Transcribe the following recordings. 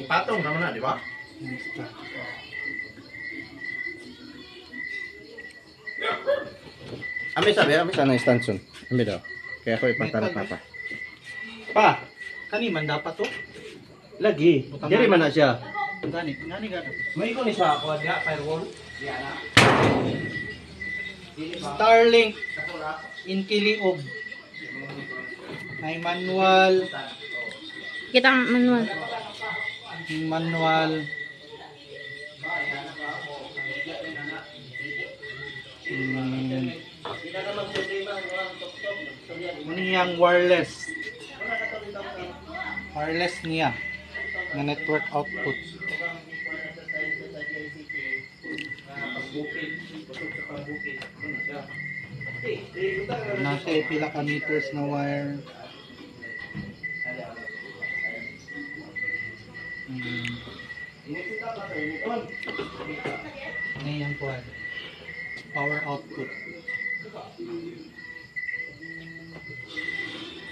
Patong naman na, di ba? Ami sabi, ami sana istanson. Ami daw. Kaya ako ipatarap na pa. Pa, kani man dapat to? Lagi. Diri man na siya. Gani gani. May ko ni sa ako diya firewall. Diya na. Starlink Inkiliog. May manual. Kita ang manual. Manual. Niyang wireless. Wireless niya. Na network output. Nasa pila ka meters na wire. Ngayon po power output.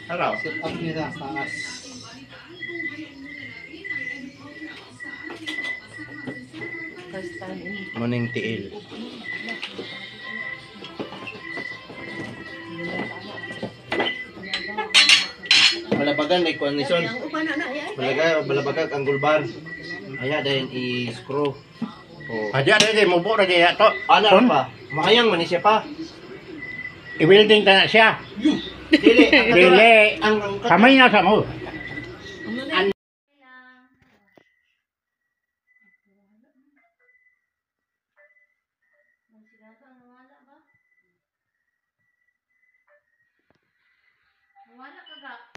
Hello. Set up nila taas. Morning tiil. Balabagan may kondisyon. Balabagan ang gulbar. Aya dayon i-screw. Oh. Aja deh mo buo deh to. Ana pa. Makayang man ni siya pa. I-welding ta na siya. Dili. Dili. Ang Kamay na sa mo. Wala ka ga.